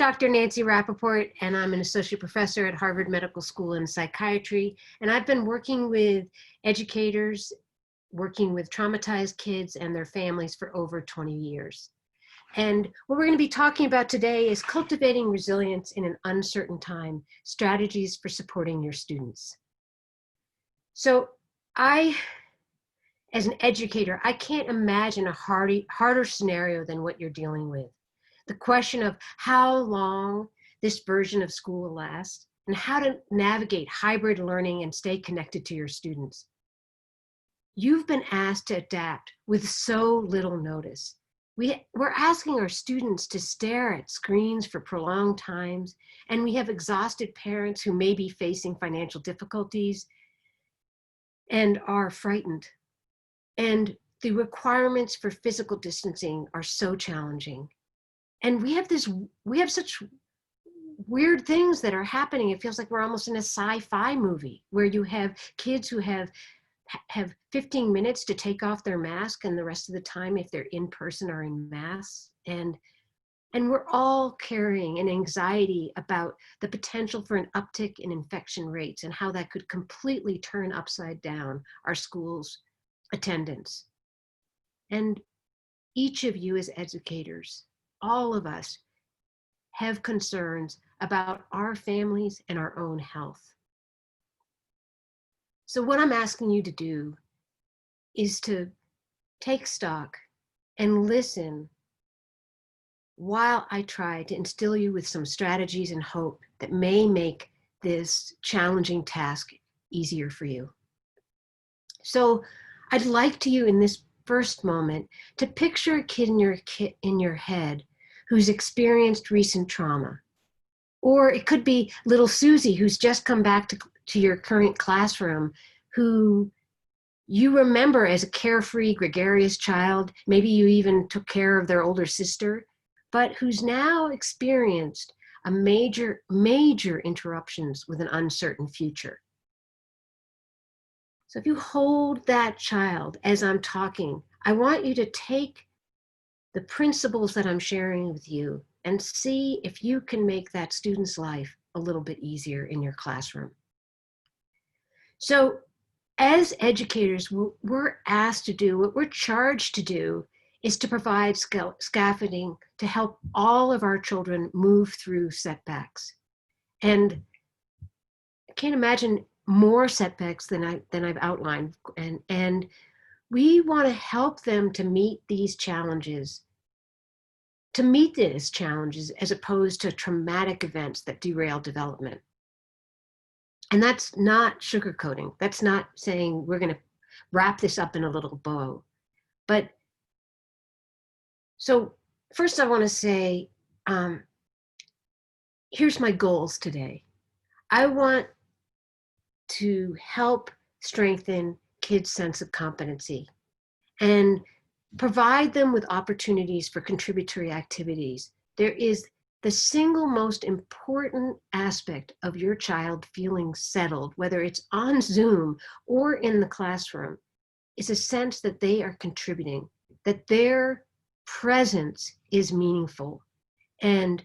Dr. Nancy Rappaport, and I'm an associate professor at Harvard Medical School in psychiatry. And I've been working with educators, working with traumatized kids and their families for over 20 years. And what we're going to be talking about today is cultivating resilience in an uncertain time, strategies for supporting your students. So as an educator, I can't imagine a harder scenario than what you're dealing with. The question of how long this version of school will last and how to navigate hybrid learning and stay connected to your students. You've been asked to adapt with so little notice. We're asking our students to stare at screens for prolonged times, and we have exhausted parents who may be facing financial difficulties and are frightened. And the requirements for physical distancing are so challenging. And we have such weird things that are happening. It feels like we're almost in a sci-fi movie where you have kids who have 15 minutes to take off their mask, and the rest of the time, if they're in person, are in masks. And we're all carrying an anxiety about the potential for an uptick in infection rates and how that could completely turn upside down our schools' attendance. And each of you as educators, all of us, have concerns about our families and our own health. So what I'm asking you to do is to take stock and listen while I try to instill you with some strategies and hope that may make this challenging task easier for you. So I'd like to you in this first moment to picture a kid in your head who's experienced recent trauma. Or it could be little Susie who's just come back to your current classroom, who you remember as a carefree, gregarious child. Maybe you even took care of their older sister, but who's now experienced a major interruptions with an uncertain future. So if you hold that child as I'm talking, I want you to take the principles that I'm sharing with you and see if you can make that student's life a little bit easier in your classroom. So as educators, we're asked to do, what we're charged to do is to provide scaffolding to help all of our children move through setbacks. And I can't imagine more setbacks than I've outlined. And we want to help them to meet these challenges, as opposed to traumatic events that derail development. And that's not sugarcoating. That's not saying we're going to wrap this up in a little bow. But so first I want to say, here's my goals today. I want to help strengthen kids' sense of competency and provide them with opportunities for contributory activities. There is the single most important aspect of your child feeling settled, whether it's on Zoom or in the classroom, is a sense that they are contributing, that their presence is meaningful. And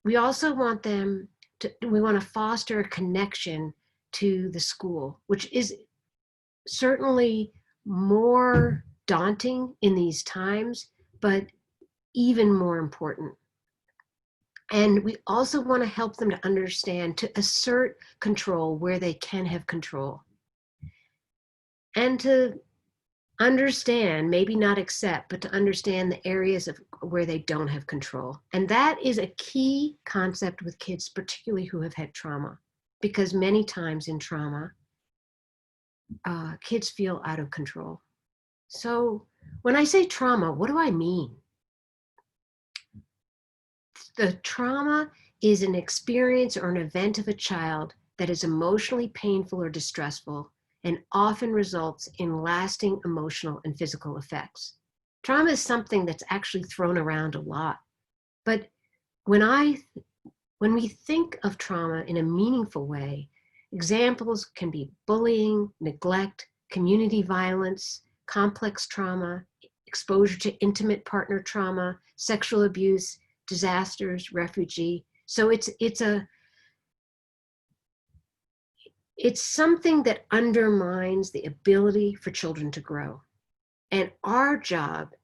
we also want we want to foster a connection to the school, which is certainly more daunting in these times, but even more important. And we also want to help them to understand, to assert control where they can have control. And to understand, maybe not accept, but to understand the areas of where they don't have control. And that is a key concept with kids, particularly who have had trauma, because many times in trauma, kids feel out of control. So when I say trauma, what do I mean? The trauma is an experience or an event of a child that is emotionally painful or distressful and often results in lasting emotional and physical effects. Trauma is something that's actually thrown around a lot. But when we think of trauma in a meaningful way, examples can be bullying, neglect, community violence, complex trauma, exposure to intimate partner trauma, sexual abuse, disasters, refugee. So it's something that undermines the ability for children to grow. And our job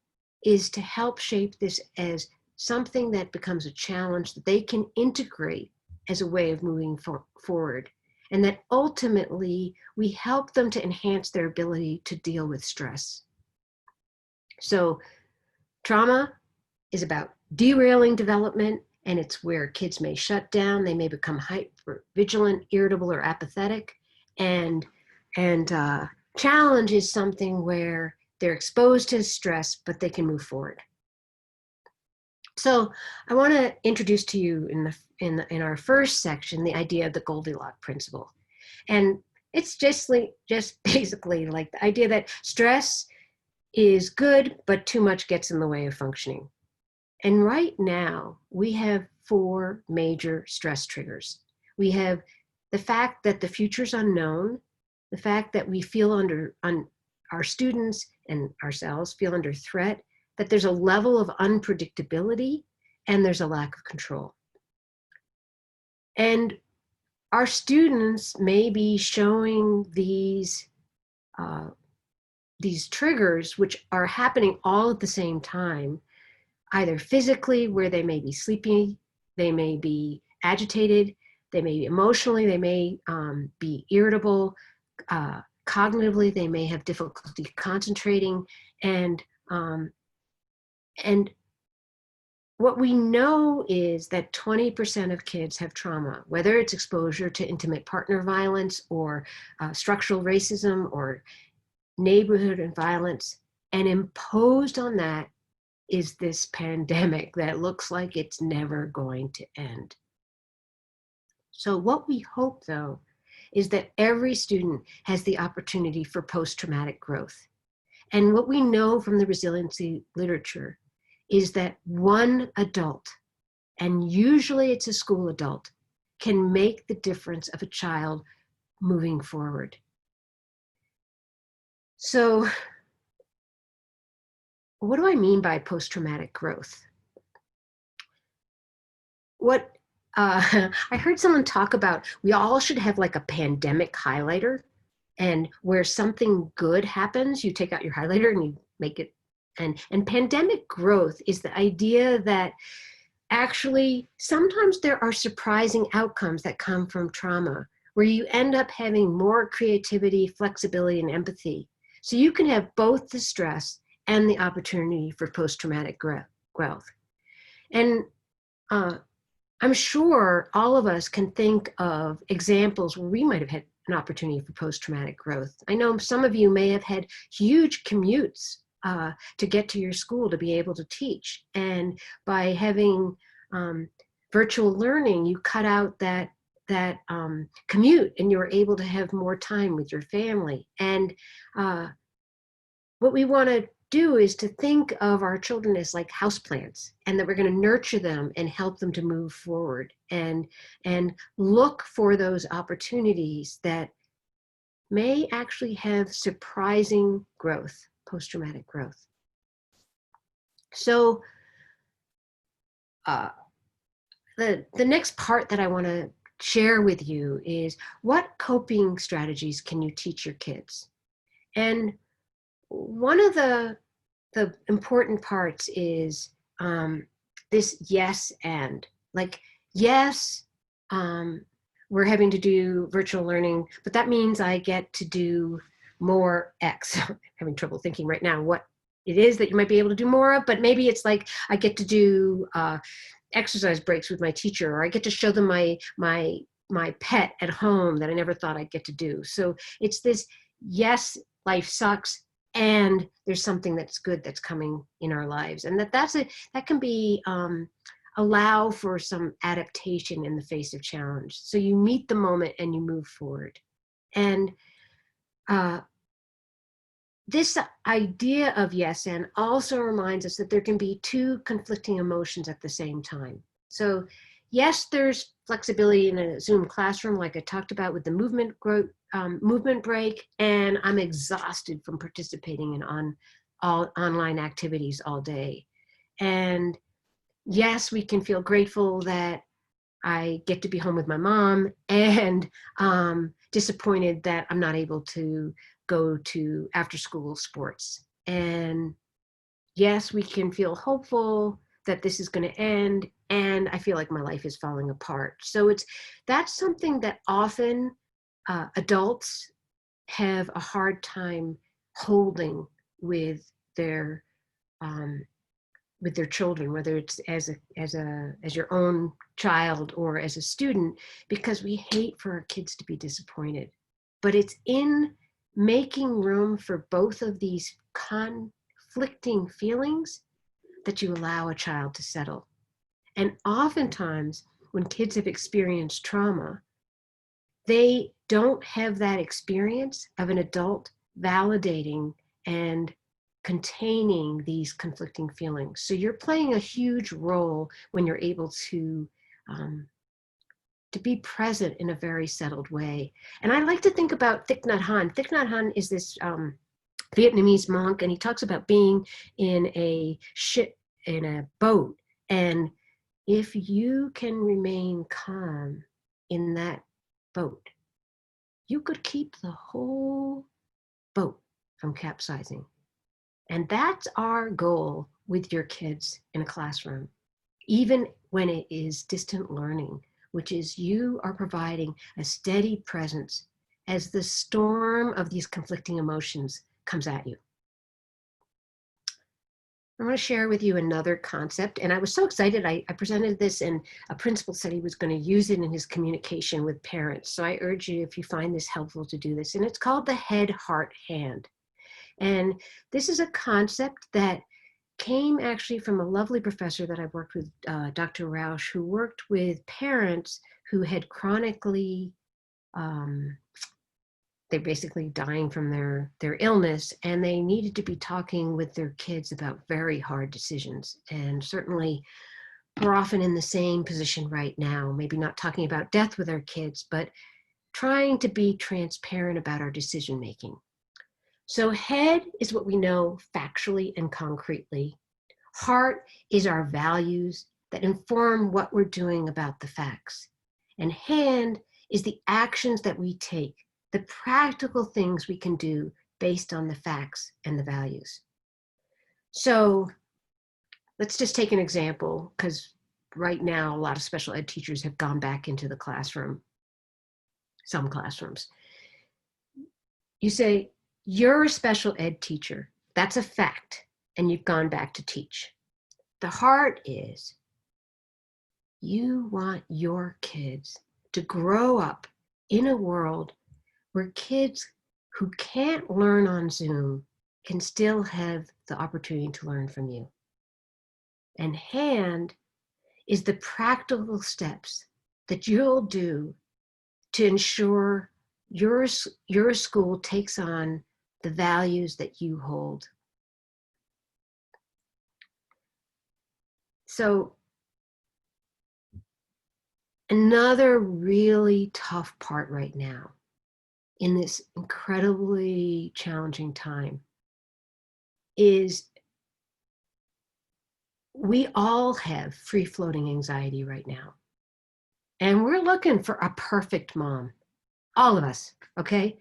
is to help shape this as something that becomes a challenge that they can integrate as a way of moving forward. And that ultimately we help them to enhance their ability to deal with stress. So trauma is about derailing development, and it's where kids may shut down, they may become hyper vigilant, irritable, or apathetic. And challenge is something where they're exposed to stress, but they can move forward. So I want to introduce to you in our first section the idea of the Goldilocks principle, and it's just basically like the idea that stress is good, but too much gets in the way of functioning. And right now, we have 4 major stress triggers. We have the fact that the future's unknown, the fact that we feel our students and ourselves feel under threat, that there's a level of unpredictability, and there's a lack of control. And our students may be showing these triggers, which are happening all at the same time, either physically, where they may be sleepy, they may be agitated, they may be emotionally, they may be irritable, cognitively, they may have difficulty concentrating, and what we know is that 20% of kids have trauma, whether it's exposure to intimate partner violence or structural racism or neighborhood violence, and imposed on that is this pandemic that looks like it's never going to end. So what we hope, though, is that every student has the opportunity for post-traumatic growth. And what we know from the resiliency literature is that one adult, and usually it's a school adult, can make the difference of a child moving forward. So what do I mean by post-traumatic growth? I heard someone talk about, we all should have like a pandemic highlighter, and where something good happens, you take out your highlighter and you make it. And pandemic growth is the idea that actually sometimes there are surprising outcomes that come from trauma, where you end up having more creativity, flexibility, and empathy. So you can have both the stress and the opportunity for post-traumatic growth. And I'm sure all of us can think of examples where we might have had an opportunity for post-traumatic growth. I know some of you may have had huge commutes to get to your school to be able to teach. And by having virtual learning, you cut out that commute, and you're able to have more time with your family. And what we want to do is to think of our children as like houseplants, and that we're going to nurture them and help them to move forward, and look for those opportunities that may actually have surprising growth, post-traumatic growth. So the next part that I want to share with you is, what coping strategies can you teach your kids? And one of the important parts is this yes and. Like, yes, we're having to do virtual learning, but that means I get to do more X. I'm having trouble thinking right now what it is that you might be able to do more of, but maybe it's like I get to do exercise breaks with my teacher, or I get to show them my pet at home that I never thought I'd get to do. So it's this, yes, life sucks, and there's something that's good that's coming in our lives, and that can be allow for some adaptation in the face of challenge. So you meet the moment and you move forward. And this idea of yes and also reminds us that there can be 2 conflicting emotions at the same time. So yes, there's flexibility in a Zoom classroom, like I talked about with the movement break, and I'm exhausted from participating in all online activities all day. And yes, we can feel grateful that I get to be home with my mom, and disappointed that I'm not able to go to after school sports. And yes, we can feel hopeful that this is going to end, and I feel like my life is falling apart. So that's something that often adults have a hard time holding with their um, with their children, whether it's as your own child or as a student, because we hate for our kids to be disappointed. But it's in making room for both of these conflicting feelings that you allow a child to settle. And oftentimes, when kids have experienced trauma, they don't have that experience of an adult validating and containing these conflicting feelings. So you're playing a huge role when you're able to be present in a very settled way. And I like to think about Thich Nhat Hanh. Thich Nhat Hanh is this Vietnamese monk, and he talks about being in a ship, in a boat. And if you can remain calm in that boat, you could keep the whole boat from capsizing. And that's our goal with your kids in a classroom, even when it is distant learning, which is you are providing a steady presence as the storm of these conflicting emotions comes at you. I want to share with you another concept, and I was so excited. I presented this, and a principal said he was going to use it in his communication with parents. So I urge you, if you find this helpful, to do this. And it's called the head, heart, hand. And this is a concept that came actually from a lovely professor that I worked with, Dr. Rausch, who worked with parents who had chronically they're basically dying from their illness, and they needed to be talking with their kids about very hard decisions. And certainly we're often in the same position right now, maybe not talking about death with our kids, but trying to be transparent about our decision making. So head is what we know factually and concretely. Heart is our values that inform what we're doing about the facts. And hand is the actions that we take, the practical things we can do based on the facts and the values. So let's just take an example, because right now a lot of special ed teachers have gone back into the classroom, some classrooms. You say, you're a special ed teacher. That's a fact, and you've gone back to teach. The heart is, you want your kids to grow up in a world where kids who can't learn on Zoom can still have the opportunity to learn from you. And hand is the practical steps that you'll do to ensure your school takes on the values that you hold. So another really tough part right now in this incredibly challenging time is we all have free-floating anxiety right now. And we're looking for a perfect mom, all of us, okay?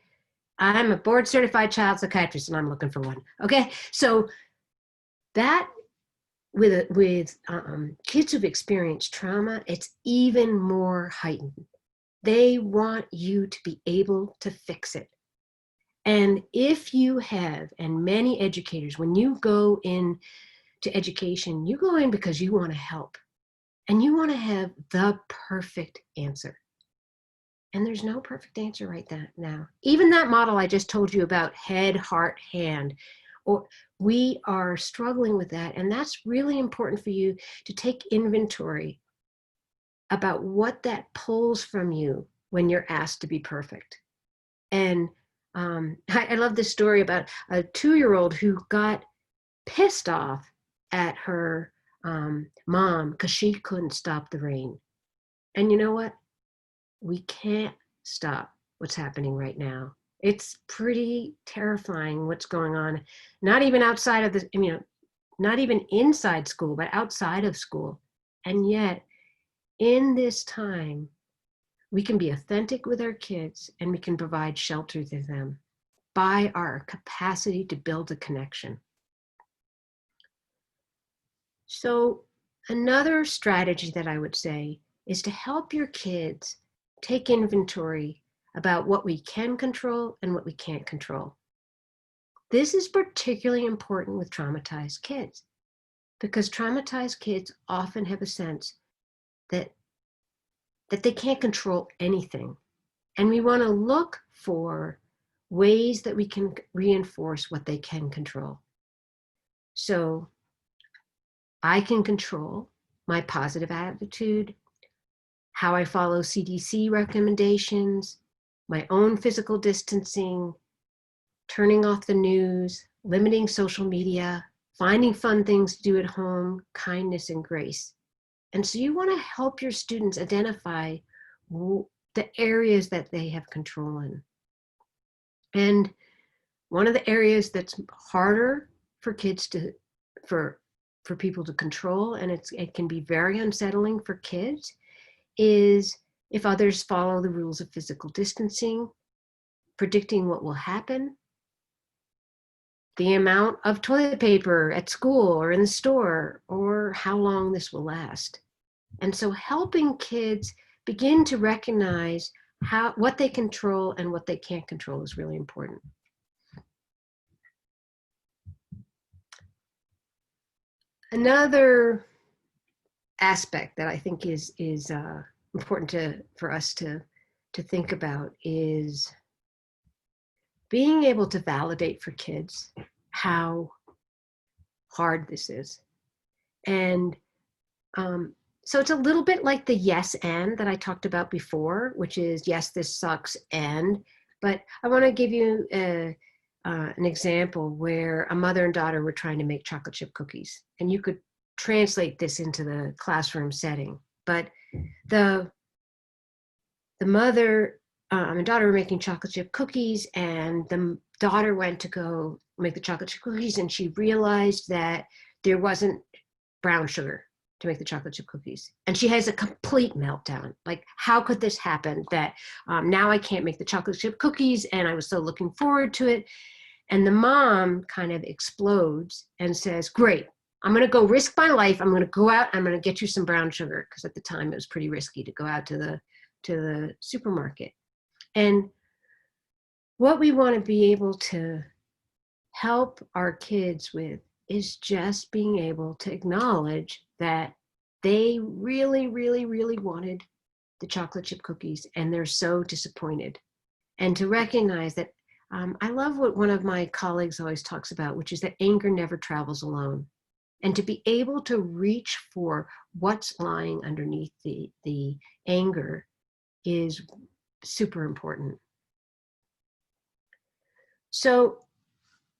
I'm a board-certified child psychiatrist, and I'm looking for one, okay? So that, with kids who've experienced trauma, it's even more heightened. They want you to be able to fix it. And if you have, and many educators, when you go in to education, you go in because you want to help, and you want to have the perfect answer. And there's no perfect answer right now. Even that model I just told you about, head, heart, hand, or we are struggling with that. And that's really important for you to take inventory about what that pulls from you when you're asked to be perfect. And I love this story about a 2-year-old who got pissed off at her mom because she couldn't stop the rain. And you know what? We can't stop what's happening right now. It's pretty terrifying what's going on, not even outside of the, not even inside school, but outside of school. And yet, in this time, we can be authentic with our kids and we can provide shelter to them by our capacity to build a connection. So another strategy that I would say is to help your kids take inventory about what we can control and what we can't control. This is particularly important with traumatized kids because traumatized kids often have a sense that they can't control anything. And we want to look for ways that we can reinforce what they can control. So I can control my positive attitude, how I follow CDC recommendations, my own physical distancing, turning off the news, limiting social media, finding fun things to do at home, kindness and grace. And so you want to help your students identify the areas that they have control in. And one of the areas that's harder for kids to, for people to control, and it can be very unsettling for kids, is if others follow the rules of physical distancing, predicting what will happen, the amount of toilet paper at school or in the store, or how long this will last. And so helping kids begin to recognize what they control and what they can't control is really important. Another aspect that I think is important for us to think about is being able to validate for kids how hard this is. And so it's a little bit like the yes and that I talked about before, which is yes, this sucks but I want to give you an example where a mother and daughter were trying to make chocolate chip cookies, and you could translate this into the classroom setting. But the mother and daughter were making chocolate chip cookies, and the daughter went to go make the chocolate chip cookies, and she realized that there wasn't brown sugar to make the chocolate chip cookies. And she has a complete meltdown. Like, how could this happen that now I can't make the chocolate chip cookies, and I was so looking forward to it. And the mom kind of explodes and says, great, I'm going to go risk my life. I'm going to go out, I'm going to get you some brown sugar. Because at the time it was pretty risky to go out to the supermarket. And what we want to be able to help our kids with is just being able to acknowledge that they really, really, really wanted the chocolate chip cookies and they're so disappointed. And to recognize that, I love what one of my colleagues always talks about, which is that anger never travels alone. And to be able to reach for what's lying underneath the anger is super important. So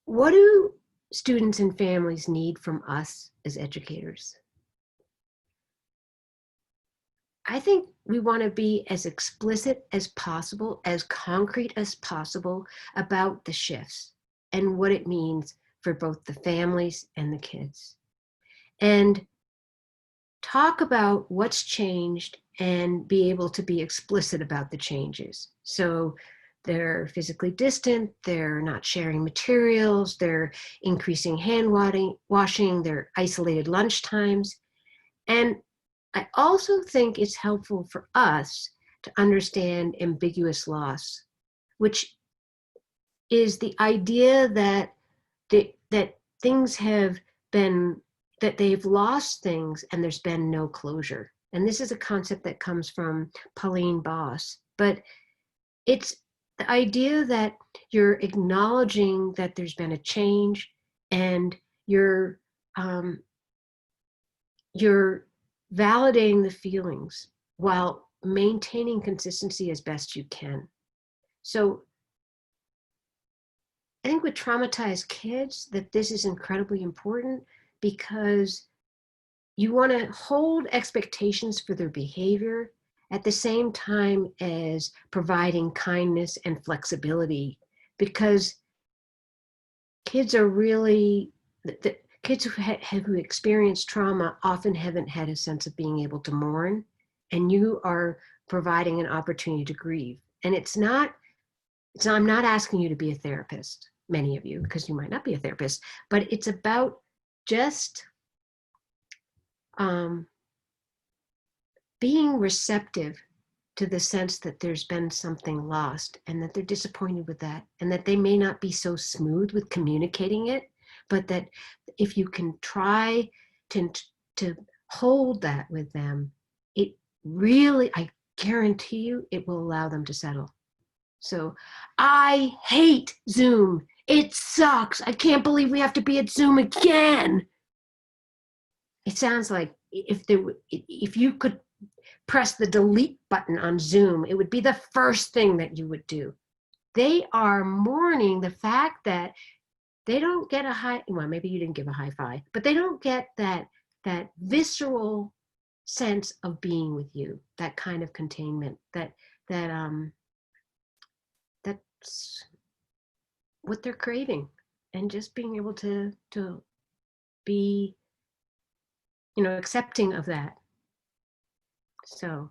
what do students and families need from us as educators? I think we want to be as explicit as possible, as concrete as possible about the shifts and what it means for both the families and the kids. And talk about what's changed and be able to be explicit about the changes. So they're physically distant, they're not sharing materials, they're increasing hand washing, they're isolated lunch times. And I also think it's helpful for us to understand ambiguous loss, which is the idea that things have been, that they've lost things and there's been no closure. And this is a concept that comes from Pauline Boss, but it's the idea that you're acknowledging that there's been a change and you're validating the feelings while maintaining consistency as best you can. So I think with traumatized kids that this is incredibly important because you want to hold expectations for their behavior at the same time as providing kindness and flexibility, because kids are really, Kids who experience trauma often haven't had a sense of being able to mourn, and you are providing an opportunity to grieve. And I'm not asking you to be a therapist, many of you, because you might not be a therapist, but it's about just being receptive to the sense that there's been something lost and that they're disappointed with that, and that they may not be so smooth with communicating it, but that if you can try to hold that with them, it really, I guarantee you, it will allow them to settle. So I hate Zoom. It sucks. I can't believe we have to be at Zoom again. It sounds like if you could press the delete button on Zoom, it would be the first thing that you would do. They are mourning the fact that they don't get well, maybe you didn't give a high five, but they don't get that visceral sense of being with you, that kind of containment, that's what they're craving. And just being able to be, accepting of that. So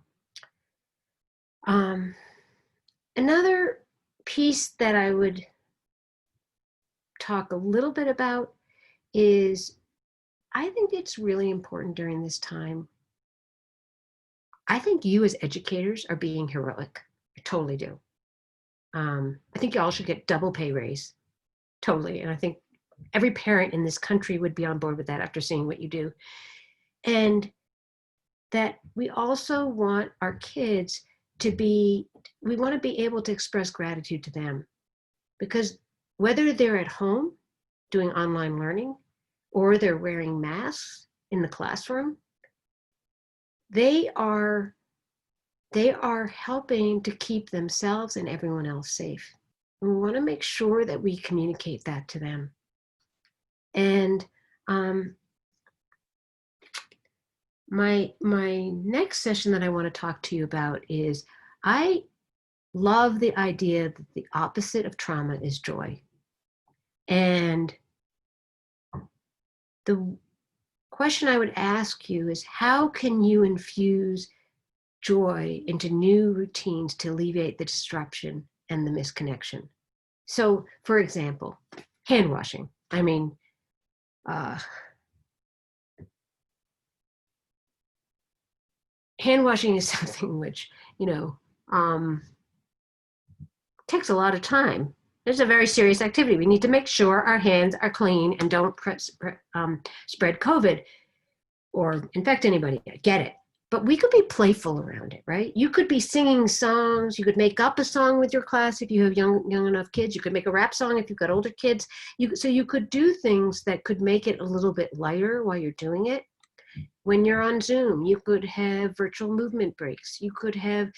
another piece that I would talk a little bit about is, I think it's really important during this time. I think you as educators are being heroic. I totally do. I think you all should get double pay raise. Totally. And I think every parent in this country would be on board with that after seeing what you do. And that we also want our kids we want to be able to express gratitude to them. Because whether they're at home doing online learning or they're wearing masks in the classroom, they are helping to keep themselves and everyone else safe. And we want to make sure that we communicate that to them. And my next session that I want to talk to you about is, I love the idea that the opposite of trauma is joy. And the question I would ask you is, how can you infuse joy into new routines to alleviate the disruption and the misconnection? So, for example, hand washing. I mean, hand washing is something which, takes a lot of time. It's a very serious activity. We need to make sure our hands are clean and don't spread COVID or infect anybody. I get it. But we could be playful around it, right? You could be singing songs. You could make up a song with your class if you have young enough kids. You could make a rap song if you've got older kids. So you could do things that could make it a little bit lighter while you're doing it. When you're on Zoom, you could have virtual movement breaks. You could have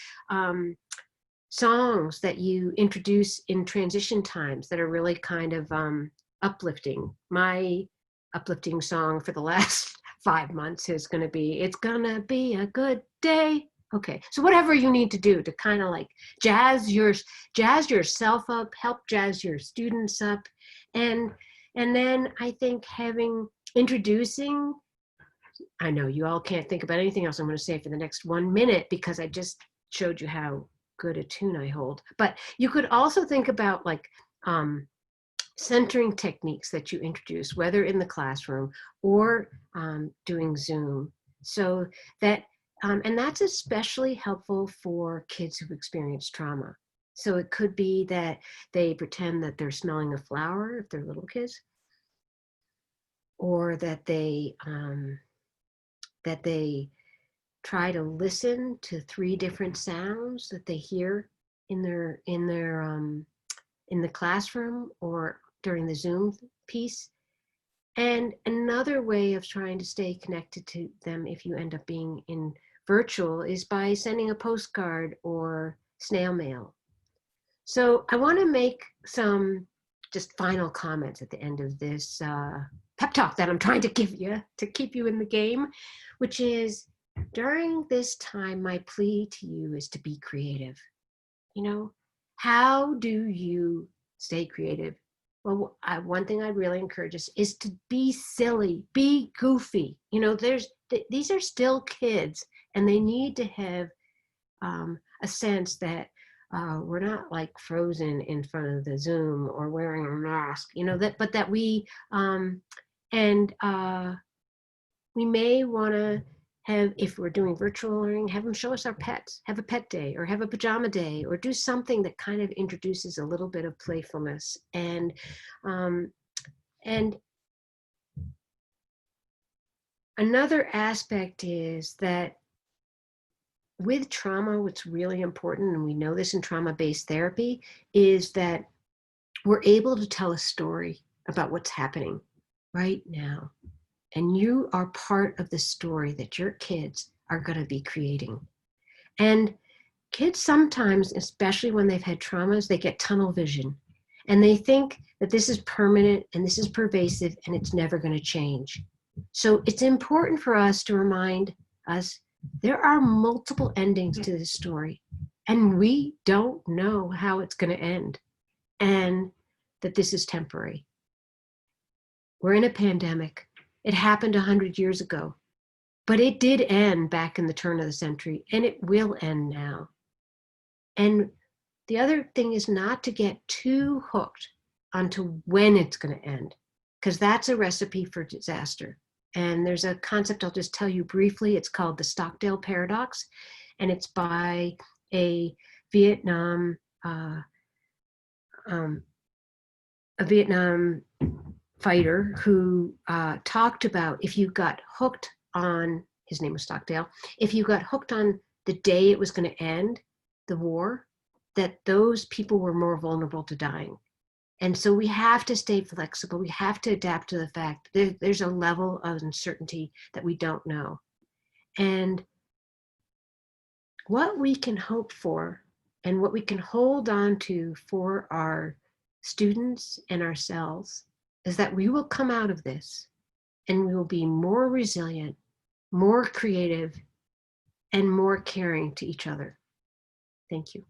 songs that you introduce in transition times that are really kind of uplifting. My uplifting song for the last 5 months is going to be, it's gonna be a good day. Okay, so whatever you need to do to kind of like jazz yourself up, help jazz your students up. And then I think introducing, I know you all can't think about anything else I'm going to say for the next 1 minute because I just showed you how good a tune I hold. But you could also think about like centering techniques that you introduce, whether in the classroom or doing Zoom. So that, and that's especially helpful for kids who've experienced trauma. So it could be that they pretend that they're smelling a flower if they're little kids, or that they try to listen to 3 different sounds that they hear in the classroom or during the Zoom piece. And another way of trying to stay connected to them if you end up being in virtual is by sending a postcard or snail mail. So I want to make some just final comments at the end of this pep talk that I'm trying to give you to keep you in the game, which is, during this time, my plea to you is to be creative. How do you stay creative Well, one thing I really encourage us is to be silly, be goofy. These are still kids, and they need to have a sense that we're not like frozen in front of the Zoom or wearing a mask. But that and we may want to have, if we're doing virtual learning, have them show us our pets, have a pet day or have a pajama day, or do something that kind of introduces a little bit of playfulness. And another aspect is that with trauma, what's really important, and we know this in trauma-based therapy, is that we're able to tell a story about what's happening right now. And you are part of the story that your kids are going to be creating. And kids sometimes, especially when they've had traumas, they get tunnel vision. And they think that this is permanent and this is pervasive and it's never going to change. So it's important for us to remind us there are multiple endings to this story. And we don't know how it's going to end. And that this is temporary. We're in a pandemic. It happened 100 years ago, but it did end back in the turn of the century, and it will end now. And the other thing is not to get too hooked onto when it's going to end, because that's a recipe for disaster. And there's a concept I'll just tell you briefly. It's called the Stockdale Paradox, and it's by a Vietnam fighter who talked about, if you got hooked on, his name was Stockdale, if you got hooked on the day it was going to end, the war, that those people were more vulnerable to dying. And so we have to stay flexible. We have to adapt to the fact that there's a level of uncertainty that we don't know. And what we can hope for and what we can hold on to for our students and ourselves is that we will come out of this and we will be more resilient, more creative, and more caring to each other. Thank you.